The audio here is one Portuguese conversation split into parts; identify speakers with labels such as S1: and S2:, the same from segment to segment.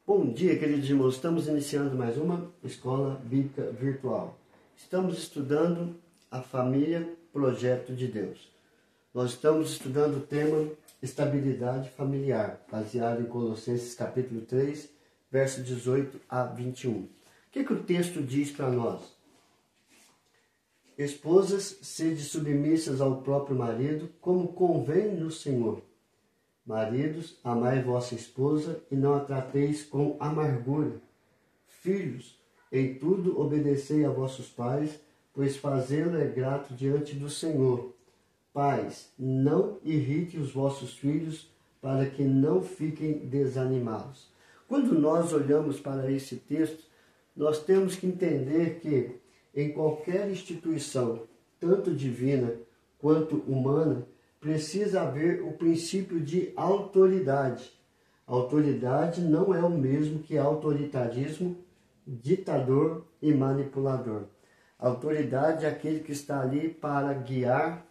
S1: Bom dia, queridos irmãos. Estamos iniciando mais uma escola bíblica virtual. Estamos estudando a família, projeto de Deus. Nós estamos estudando o tema estabilidade familiar, baseado em Colossenses capítulo 3, verso 18 a 21. O que o texto diz para nós? Esposas, sede submissas ao próprio marido, como convém no Senhor. Maridos, amai vossa esposa e não a trateis com amargura. Filhos, em tudo obedecei a vossos pais, pois fazê-lo é grato diante do Senhor. Pais, não irrite os vossos filhos, para que não fiquem desanimados. Quando nós olhamos para esse texto, nós temos que entender que em qualquer instituição, tanto divina quanto humana, precisa haver o princípio de autoridade. Autoridade não é o mesmo que autoritarismo, ditador e manipulador. Autoridade é aquele que está ali para guiar,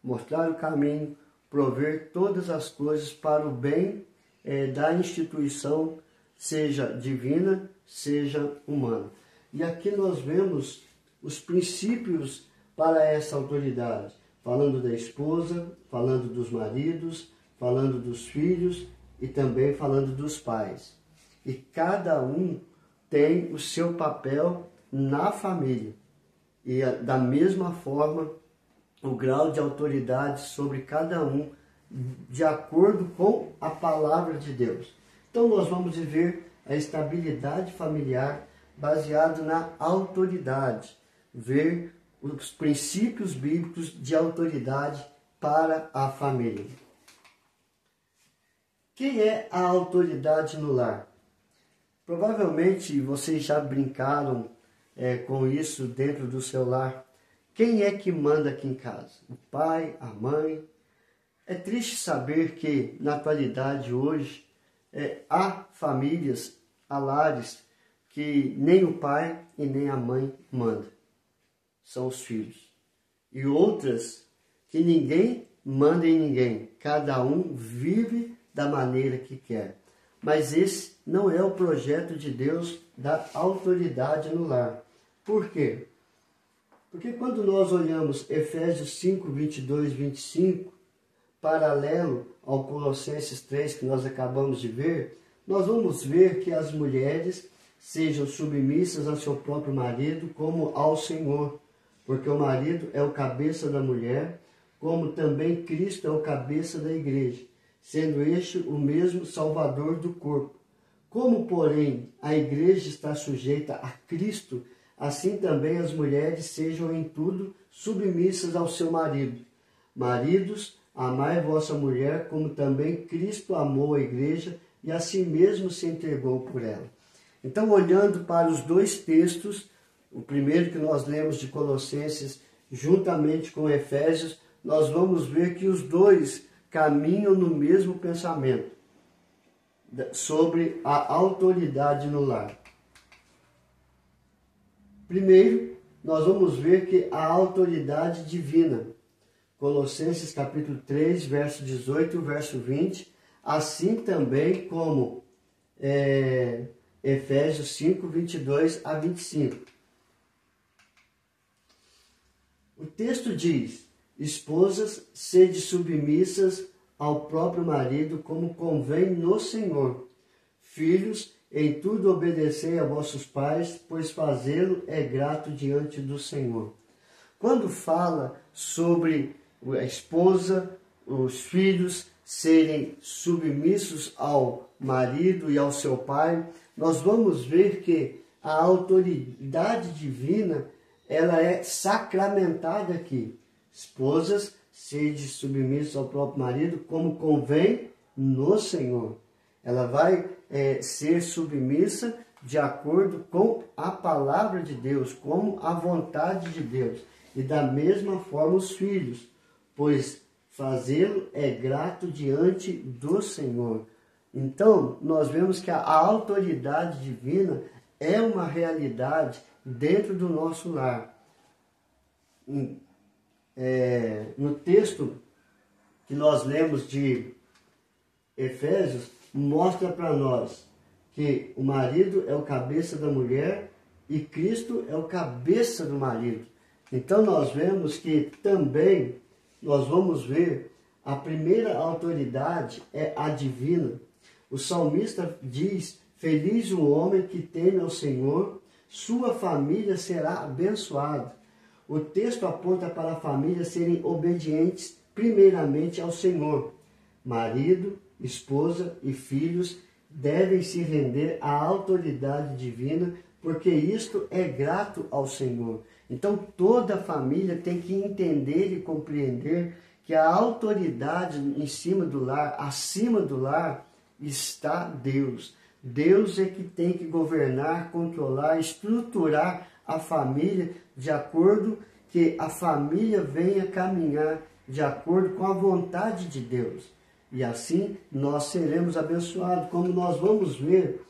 S1: mostrar o caminho, prover todas as coisas para o bem da instituição, seja divina, seja humana. E aqui nós vemos os princípios para essa autoridade. Falando da esposa, falando dos maridos, falando dos filhos e também falando dos pais. E cada um tem o seu papel na família. E da mesma forma, o grau de autoridade sobre cada um, de acordo com a palavra de Deus. Então nós vamos viver a estabilidade familiar baseado na autoridade. Ver os princípios bíblicos de autoridade para a família. Quem é a autoridade no lar? Provavelmente vocês já brincaram com isso dentro do seu lar. Quem é que manda aqui em casa? O pai, a mãe? É triste saber que na atualidade hoje há famílias, há lares que nem o pai e nem a mãe mandam. São os filhos. E outras que ninguém manda em ninguém. Cada um vive da maneira que quer. Mas esse não é o projeto de Deus da autoridade no lar. Por quê? Porque quando nós olhamos Efésios 5, 22, 25, paralelo ao Colossenses 3 que nós acabamos de ver, nós vamos ver que as mulheres sejam submissas ao seu próprio marido como ao Senhor. Porque o marido é o cabeça da mulher, como também Cristo é o cabeça da igreja, sendo este o mesmo Salvador do corpo. Como, porém, a igreja está sujeita a Cristo, assim também as mulheres sejam em tudo submissas ao seu marido. Maridos, amai vossa mulher, como também Cristo amou a igreja e a si mesmo se entregou por ela. Então, olhando para os dois textos, o primeiro que nós lemos de Colossenses, juntamente com Efésios, nós vamos ver que os dois caminham no mesmo pensamento sobre a autoridade no lar. Primeiro, nós vamos ver que a autoridade divina. Colossenses capítulo 3, verso 18 e verso 20, assim também como Efésios 5, 22 a 25. O texto diz: esposas, sede submissas ao próprio marido, como convém no Senhor. Filhos, em tudo obedecei a vossos pais, pois fazê-lo é grato diante do Senhor. Quando fala sobre a esposa, os filhos serem submissos ao marido e ao seu pai, nós vamos ver que a autoridade divina ela é sacramentada aqui. Esposas, sede submissas ao próprio marido, como convém no Senhor. Ela vai ser submissa de acordo com a palavra de Deus, como a vontade de Deus. E da mesma forma os filhos, pois fazê-lo é grato diante do Senhor. Então, nós vemos que a autoridade divina é uma realidade dentro do nosso lar. No texto que nós lemos de Efésios, mostra para nós que o marido é o cabeça da mulher e Cristo é o cabeça do marido. Então nós vemos que também, nós vamos ver, a primeira autoridade é a divina. O salmista diz: feliz o homem que teme ao Senhor, sua família será abençoada. O texto aponta para a família serem obedientes primeiramente ao Senhor. Marido, esposa e filhos devem se render à autoridade divina, porque isto é grato ao Senhor. Então toda a família tem que entender e compreender que a autoridade em cima do lar, acima do lar, está Deus. Deus é que tem que governar, controlar, estruturar a família de acordo que a família venha caminhar de acordo com a vontade de Deus. E assim nós seremos abençoados, como nós vamos ver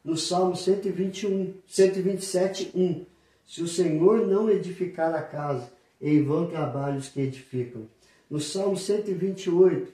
S1: no Salmo 127:1. Se o Senhor não edificar a casa, em vão trabalham os que edificam. No Salmo 128,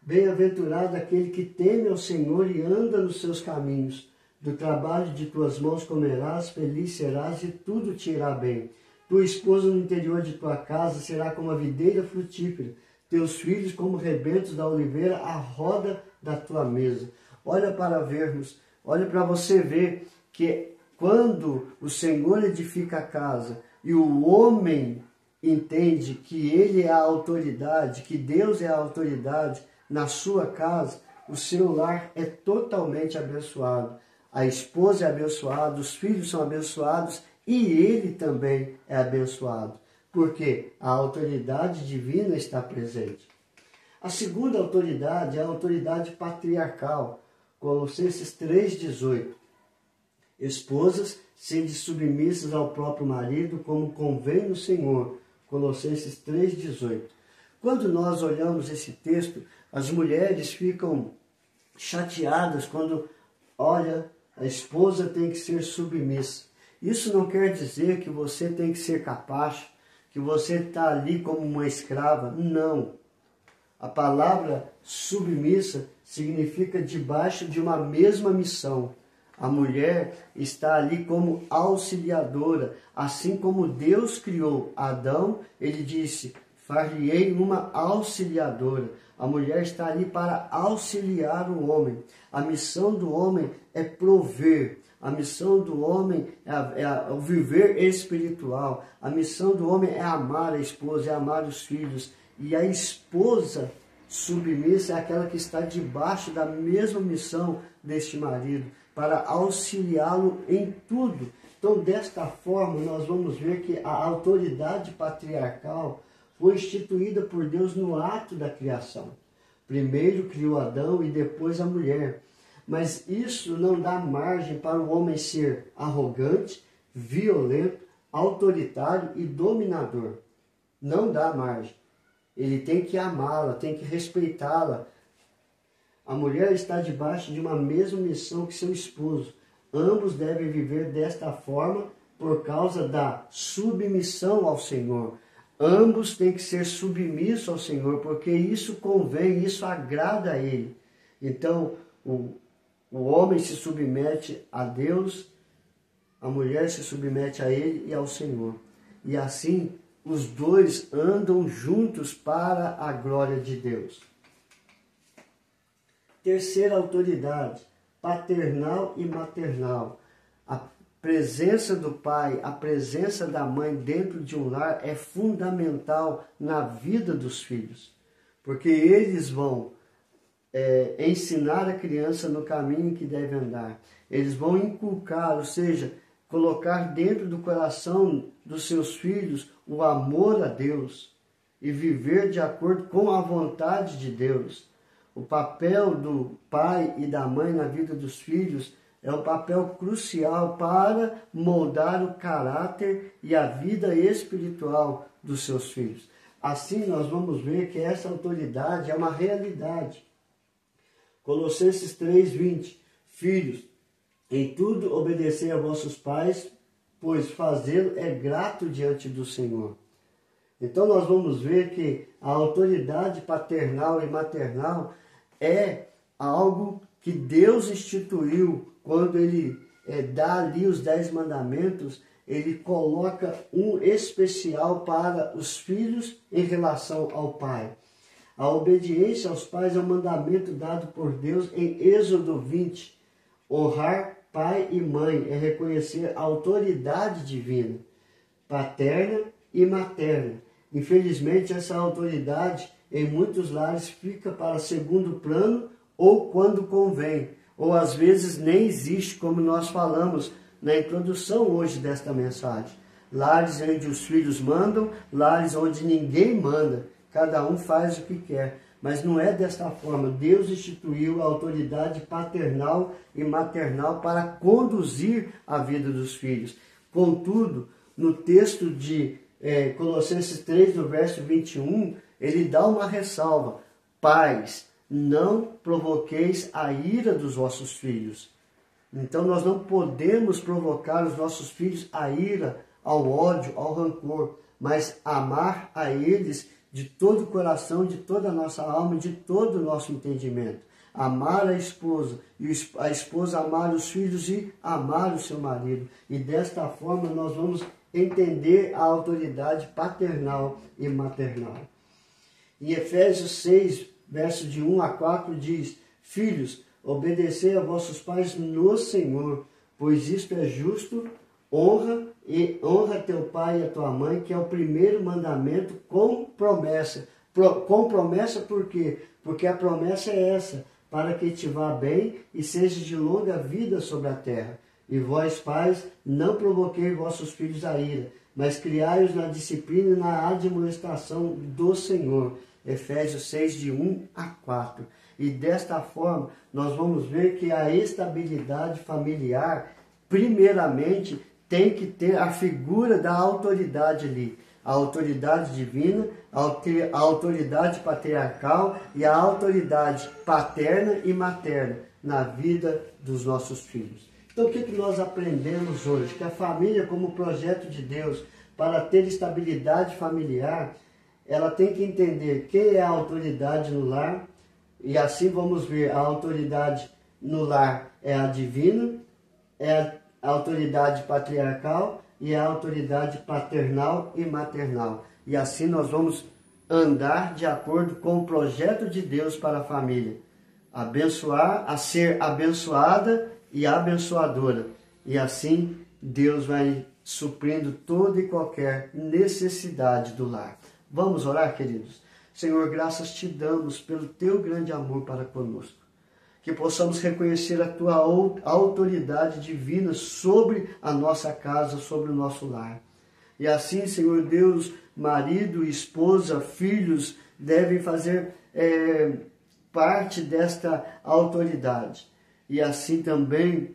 S1: bem-aventurado aquele que teme ao Senhor e anda nos seus caminhos. Do trabalho de tuas mãos comerás, feliz serás e tudo te irá bem. Tua esposa no interior de tua casa será como a videira frutífera, teus filhos como rebentos da oliveira à roda da tua mesa. Olha para vermos, olha para você ver que quando o Senhor edifica a casa e o homem entende que ele é a autoridade, que Deus é a autoridade na sua casa, o seu lar é totalmente abençoado. A esposa é abençoada, os filhos são abençoados e ele também é abençoado, porque a autoridade divina está presente. A segunda autoridade é a autoridade patriarcal. Colossenses 3:18. Esposas, sede submissas ao próprio marido, como convém no Senhor. Colossenses 3:18. Quando nós olhamos esse texto, as mulheres ficam chateadas quando olha, a esposa tem que ser submissa. Isso não quer dizer que você tem que ser capaz, que você está ali como uma escrava. Não. A palavra submissa significa debaixo de uma mesma missão. A mulher está ali como auxiliadora. Assim como Deus criou Adão, ele disse: far-lhe-ei uma auxiliadora. A mulher está ali para auxiliar o homem. A missão do homem é prover. A missão do homem é o viver espiritual. A missão do homem é amar a esposa, é amar os filhos. E a esposa submissa é aquela que está debaixo da mesma missão deste marido, para auxiliá-lo em tudo. Então, desta forma, nós vamos ver que a autoridade patriarcal foi instituída por Deus no ato da criação. Primeiro criou Adão e depois a mulher. Mas isso não dá margem para o homem ser arrogante, violento, autoritário e dominador. Não dá margem. Ele tem que amá-la, tem que respeitá-la. A mulher está debaixo de uma mesma missão que seu esposo. Ambos devem viver desta forma por causa da submissão ao Senhor. Ambos têm que ser submissos ao Senhor, porque isso convém, isso agrada a Ele. Então, o homem se submete a Deus, a mulher se submete a Ele e ao Senhor. E assim, os dois andam juntos para a glória de Deus. Terceira autoridade, paternal e maternal. A presença do pai, a presença da mãe dentro de um lar é fundamental na vida dos filhos, porque eles vão ensinar a criança no caminho que deve andar. Eles vão inculcar, ou seja, colocar dentro do coração dos seus filhos o amor a Deus e viver de acordo com a vontade de Deus. O papel do pai e da mãe na vida dos filhos é um papel crucial para moldar o caráter e a vida espiritual dos seus filhos. Assim, nós vamos ver que essa autoridade é uma realidade. Colossenses 3:20. Filhos, em tudo obedecei a vossos pais, pois fazê-lo é grato diante do Senhor. Então nós vamos ver que a autoridade paternal e maternal é algo que Deus instituiu quando Ele dá ali os 10 mandamentos, Ele coloca um especial para os filhos em relação ao pai. A obediência aos pais é um mandamento dado por Deus em Êxodo 20. Honrar pai e mãe é reconhecer a autoridade divina, paterna e materna. Infelizmente, essa autoridade em muitos lares fica para segundo plano ou quando convém, ou às vezes nem existe, como nós falamos na introdução hoje desta mensagem. Lares onde os filhos mandam, lares onde ninguém manda, cada um faz o que quer. Mas não é desta forma. Deus instituiu a autoridade paternal e maternal para conduzir a vida dos filhos. Contudo, no texto de Colossenses 3, no verso 21, ele dá uma ressalva. Pais, não provoqueis a ira dos vossos filhos. Então nós não podemos provocar os nossos filhos a ira, ao ódio, ao rancor, mas amar a eles de todo o coração, de toda a nossa alma, de todo o nosso entendimento. Amar a esposa, e a esposa amar os filhos e amar o seu marido. E desta forma nós vamos entender a autoridade paternal e maternal. Em Efésios 6, verso de 1 a 4 diz: Filhos, obedecei a vossos pais no Senhor, pois isto é justo. Honra teu pai e a tua mãe, que é o primeiro mandamento com promessa. Com promessa por quê? Porque a promessa é essa, para que te vá bem e seja de longa vida sobre a terra. E vós, pais, não provoquei vossos filhos a ira, mas criai-os na disciplina e na admoestação do Senhor. Efésios 6, de 1 a 4. E desta forma, nós vamos ver que a estabilidade familiar, primeiramente, tem que ter a figura da autoridade ali. A autoridade divina, a autoridade patriarcal e a autoridade paterna e materna na vida dos nossos filhos. Então o que nós aprendemos hoje? Que a família, como projeto de Deus, para ter estabilidade familiar, ela tem que entender quem é a autoridade no lar, e assim vamos ver, a autoridade no lar é a divina, é a autoridade patriarcal e a autoridade paternal e maternal. E assim nós vamos andar de acordo com o projeto de Deus para a família. Abençoar, a ser abençoada e abençoadora. E assim Deus vai suprindo toda e qualquer necessidade do lar. Vamos orar, queridos? Senhor, graças te damos pelo teu grande amor para conosco. Que possamos reconhecer a tua autoridade divina sobre a nossa casa, sobre o nosso lar. E assim, Senhor Deus, marido, esposa, filhos devem fazer parte desta autoridade. E assim também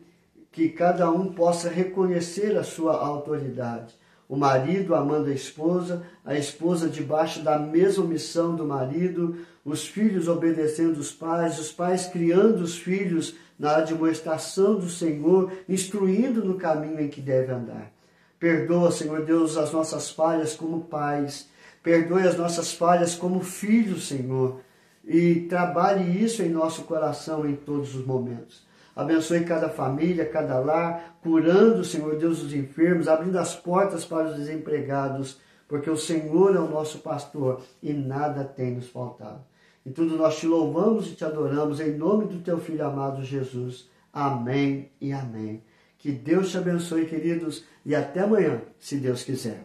S1: que cada um possa reconhecer a sua autoridade. O marido amando a esposa debaixo da mesma missão do marido, os filhos obedecendo os pais criando os filhos na admoestação do Senhor, instruindo no caminho em que deve andar. Perdoa, Senhor Deus, as nossas falhas como pais, perdoe as nossas falhas como filhos, Senhor, e trabalhe isso em nosso coração em todos os momentos. Abençoe cada família, cada lar, curando, Senhor Deus, os enfermos, abrindo as portas para os desempregados, porque o Senhor é o nosso pastor e nada tem nos faltado. Em tudo nós te louvamos e te adoramos, em nome do teu Filho amado Jesus. Amém e amém. Que Deus te abençoe, queridos, e até amanhã, se Deus quiser.